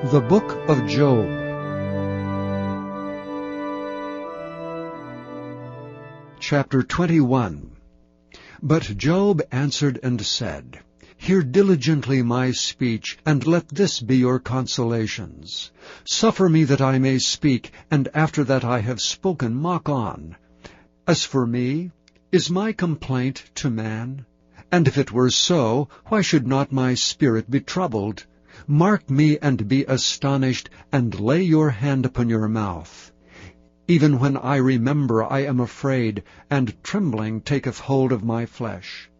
The Book of Job. Chapter 21. But Job answered and said, Hear diligently my speech, and let this be your consolations. Suffer me that I may speak, and after that I have spoken, mock on. As for me, is my complaint to man? And if it were so, why should not my spirit be troubled? Mark me and be astonished, and lay your hand upon your mouth. Even when I remember, I am afraid, and trembling taketh hold of my flesh.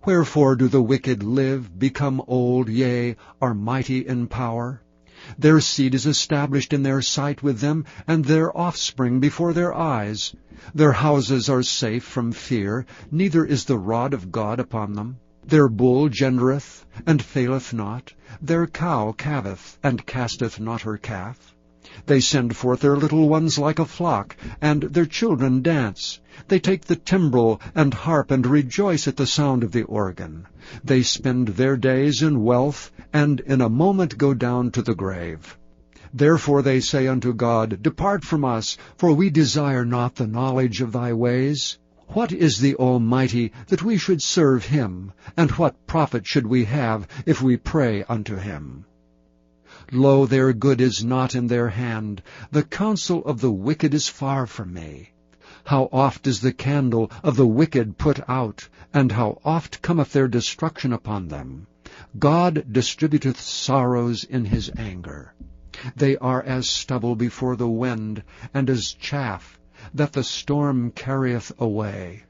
Wherefore do the wicked live, become old, yea, are mighty in power? Their seed is established in their sight with them, and their offspring before their eyes. Their houses are safe from fear, neither is the rod of God upon them. Their bull gendereth, and faileth not. Their cow calveth, and casteth not her calf. They send forth their little ones like a flock, and their children dance. They take the timbrel and harp, and rejoice at the sound of the organ. They spend their days in wealth, and in a moment go down to the grave. Therefore they say unto God, Depart from us, for we desire not the knowledge of thy ways. What is the Almighty, that we should serve him? And what profit should we have, if we pray unto him? Lo, their good is not in their hand. The counsel of the wicked is far from me. How oft is the candle of the wicked put out, and how oft cometh their destruction upon them. God distributeth sorrows in his anger. They are as stubble before the wind, and as chaff that the storm carrieth away.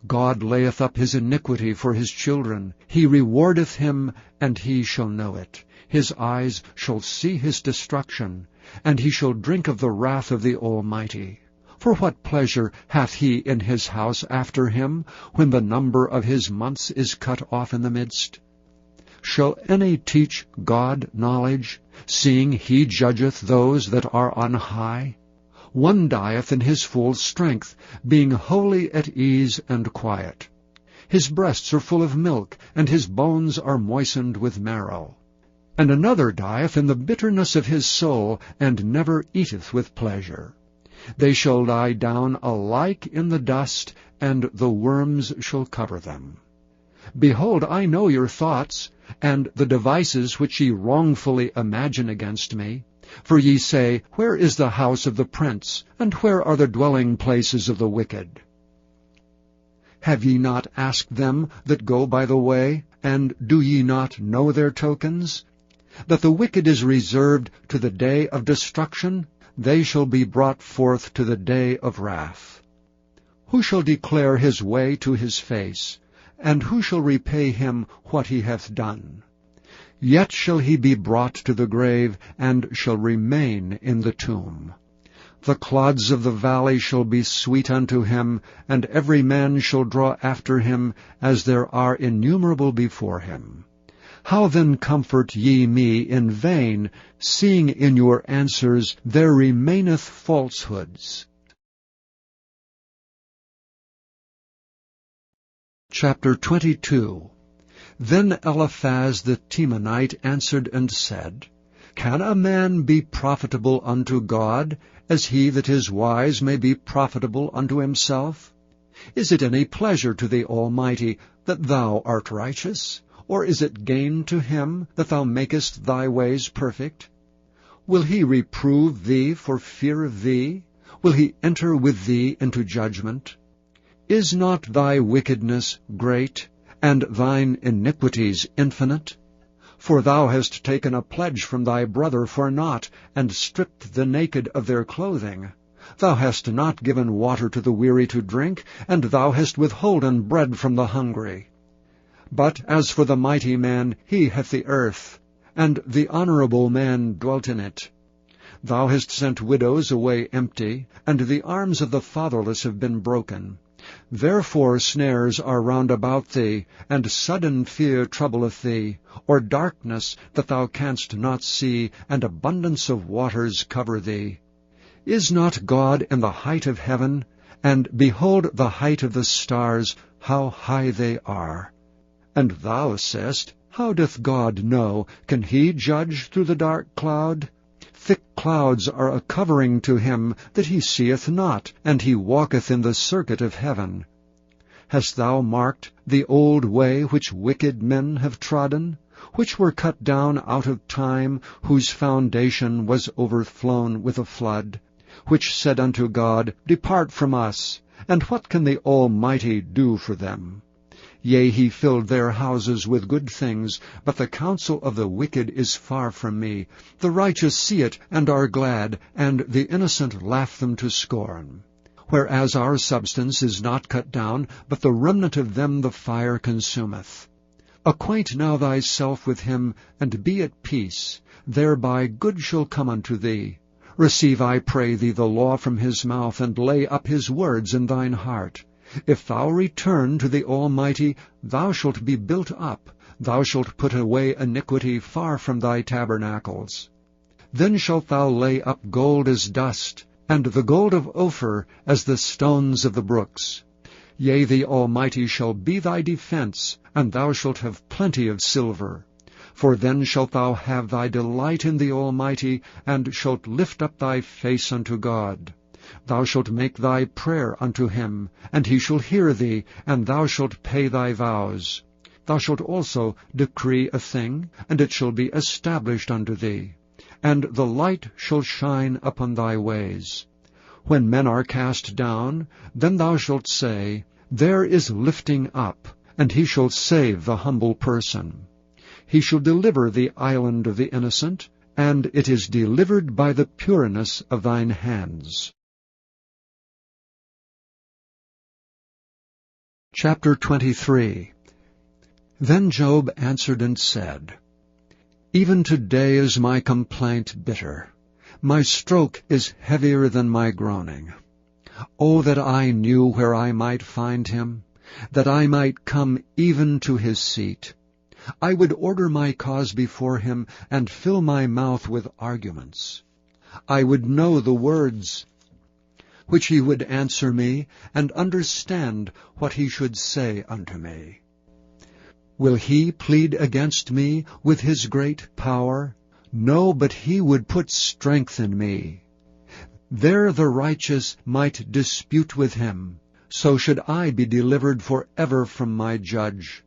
God layeth up his iniquity for his children. He rewardeth him, and he shall know it. His eyes shall see his destruction, and he shall drink of the wrath of the Almighty. For what pleasure hath he in his house after him, when the number of his months is cut off in the midst? Shall any teach God knowledge, seeing he judgeth those that are on high? One dieth in his full strength, being wholly at ease and quiet. His breasts are full of milk, and his bones are moistened with marrow. And another dieth in the bitterness of his soul, and never eateth with pleasure. They shall lie down alike in the dust, and the worms shall cover them. Behold, I know your thoughts, and the devices which ye wrongfully imagine against me. For ye say, Where is the house of the prince, and where are the dwelling places of the wicked? Have ye not asked them that go by the way, and do ye not know their tokens? That the wicked is reserved to the day of destruction, they shall be brought forth to the day of wrath. Who shall declare his way to his face, and who shall repay him what he hath done? Yet shall he be brought to the grave, and shall remain in the tomb. The clods of the valley shall be sweet unto him, and every man shall draw after him, as there are innumerable before him. How then comfort ye me in vain, seeing in your answers there remaineth falsehoods? Chapter 22. Then Eliphaz the Temanite answered and said, Can a man be profitable unto God, as he that is wise may be profitable unto himself? Is it any pleasure to the Almighty that thou art righteous? Or is it gain to him that thou makest thy ways perfect? Will he reprove thee for fear of thee? Will he enter with thee into judgment? Is not thy wickedness great, and thine iniquities infinite? For thou hast taken a pledge from thy brother for naught, and stripped the naked of their clothing. Thou hast not given water to the weary to drink, and thou hast withholden bread from the hungry. But as for the mighty man, he hath the earth, and the honorable man dwelt in it. Thou hast sent widows away empty, and the arms of the fatherless have been broken. Therefore snares are round about thee, and sudden fear troubleth thee, or darkness that thou canst not see, and abundance of waters cover thee. Is not God in the height of heaven? And behold the height of the stars, how high they are. And thou sayest, How doth God know? Can he judge through the dark cloud? Thick clouds are a covering to him that he seeth not, and he walketh in the circuit of heaven. Hast thou marked the old way which wicked men have trodden, which were cut down out of time, whose foundation was overflown with a flood, which said unto God, Depart from us, and what can the Almighty do for them? Yea, he filled their houses with good things, but the counsel of the wicked is far from me. The righteous see it, and are glad, and the innocent laugh them to scorn. Whereas our substance is not cut down, but the remnant of them the fire consumeth. Acquaint now thyself with him, and be at peace. Thereby good shall come unto thee. Receive, I pray thee, the law from his mouth, and lay up his words in thine heart. If thou return to the Almighty, thou shalt be built up. Thou shalt put away iniquity far from thy tabernacles. Then shalt thou lay up gold as dust, and the gold of Ophir as the stones of the brooks. Yea, the Almighty shall be thy defense, and thou shalt have plenty of silver. For then shalt thou have thy delight in the Almighty, and shalt lift up thy face unto God. Thou shalt make thy prayer unto him, and he shall hear thee, and thou shalt pay thy vows. Thou shalt also decree a thing, and it shall be established unto thee. And the light shall shine upon thy ways. When men are cast down, then thou shalt say, There is lifting up, and he shall save the humble person. He shall deliver the island of the innocent, and it is delivered by the pureness of thine hands. Chapter 23. Then Job answered and said, Even today is my complaint bitter. My stroke is heavier than my groaning. O that I knew where I might find him, that I might come even to his seat. I would order my cause before him, and fill my mouth with arguments. I would know the words which he would answer me, and understand what he should say unto me. Will he plead against me with his great power? No, but he would put strength in me. There the righteous might dispute with him. So should I be delivered forever from my judge.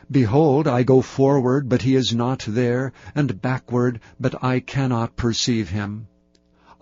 Behold, I go forward, but he is not there, and backward, but I cannot perceive him.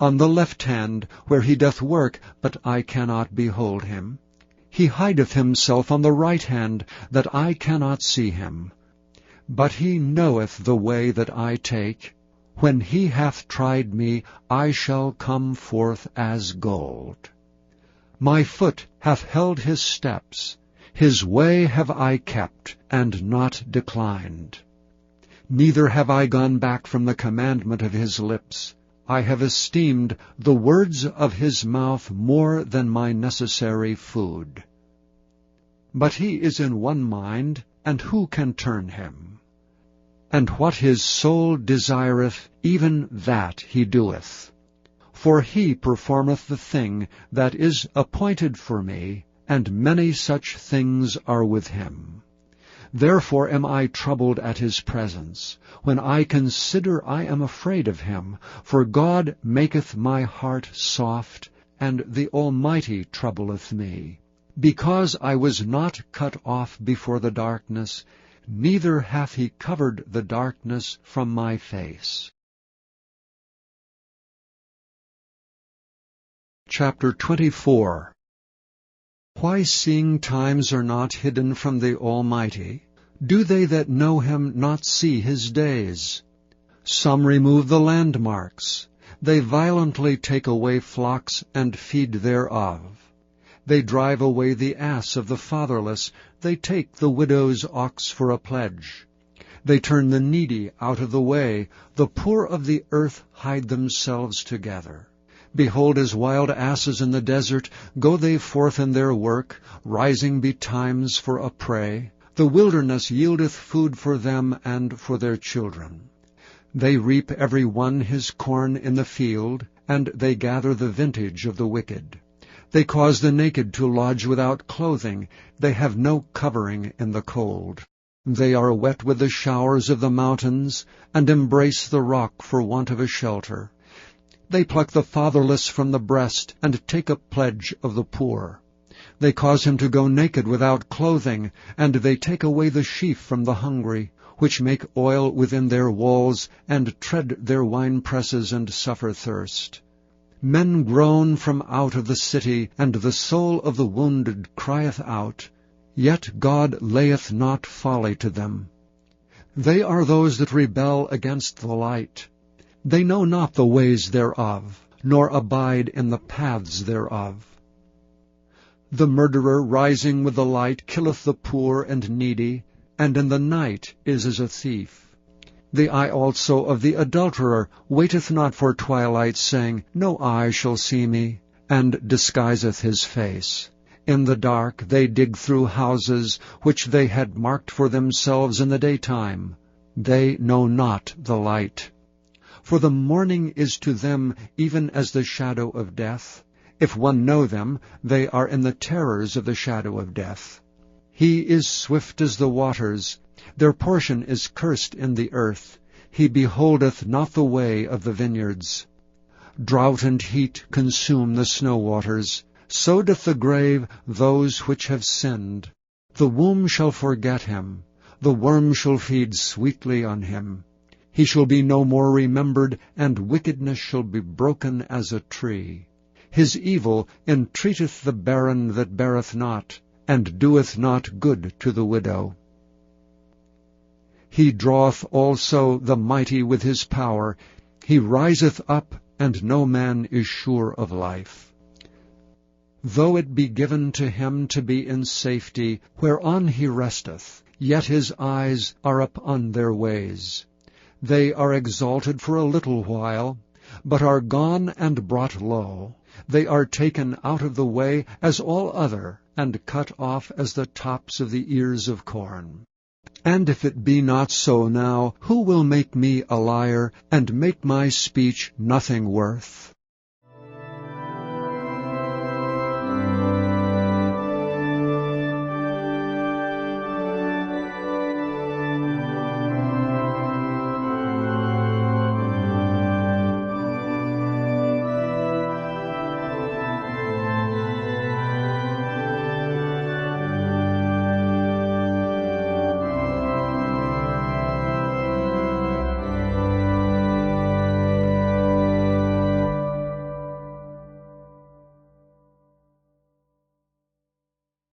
On the left hand, where he doth work, but I cannot behold him. He hideth himself on the right hand, that I cannot see him. But he knoweth the way that I take. When he hath tried me, I shall come forth as gold. My foot hath held his steps. His way have I kept, and not declined. Neither have I gone back from the commandment of his lips. I have esteemed the words of his mouth more than my necessary food. But he is in one mind, and who can turn him? And what his soul desireth, even that he doeth. For he performeth the thing that is appointed for me, and many such things are with him. Therefore am I troubled at his presence. When I consider, I am afraid of him. For God maketh my heart soft, and the Almighty troubleth me. Because I was not cut off before the darkness, neither hath he covered the darkness from my face. Chapter 24. Why, seeing times are not hidden from the Almighty, do they that know him not see his days? Some remove the landmarks. They violently take away flocks and feed thereof. They drive away the ass of the fatherless. They take the widow's ox for a pledge. They turn the needy out of the way. The poor of the earth hide themselves together. Behold, as wild asses in the desert, go they forth in their work, rising betimes for a prey. The wilderness yieldeth food for them and for their children. They reap every one his corn in the field, and they gather the vintage of the wicked. They cause the naked to lodge without clothing. They have no covering in the cold. They are wet with the showers of the mountains, and embrace the rock for want of a shelter. They pluck the fatherless from the breast, and take a pledge of the poor. They cause him to go naked without clothing, and they take away the sheaf from the hungry, which make oil within their walls, and tread their winepresses, and suffer thirst. Men groan from out of the city, and the soul of the wounded crieth out. Yet God layeth not folly to them. They are those that rebel against the light. They know not the ways thereof, nor abide in the paths thereof. The murderer rising with the light killeth the poor and needy, and in the night is as a thief. The eye also of the adulterer waiteth not for twilight, saying, No eye shall see me, and disguiseth his face. In the dark they dig through houses, which they had marked for themselves in the daytime. They know not the light. For the morning is to them even as the shadow of death. If one know them, they are in the terrors of the shadow of death. He is swift as the waters. Their portion is cursed in the earth. He beholdeth not the way of the vineyards. Drought and heat consume the snow waters. So doth the grave those which have sinned. The womb shall forget him. The worm shall feed sweetly on him. He shall be no more remembered, and wickedness shall be broken as a tree. His evil entreateth the barren that beareth not, and doeth not good to the widow. He draweth also the mighty with his power. He riseth up, and no man is sure of life. Though it be given to him to be in safety, whereon he resteth, yet his eyes are upon their ways. They are exalted for a little while, but are gone and brought low. They are taken out of the way as all other, and cut off as the tops of the ears of corn. And if it be not so now, who will make me a liar, and make my speech nothing worth?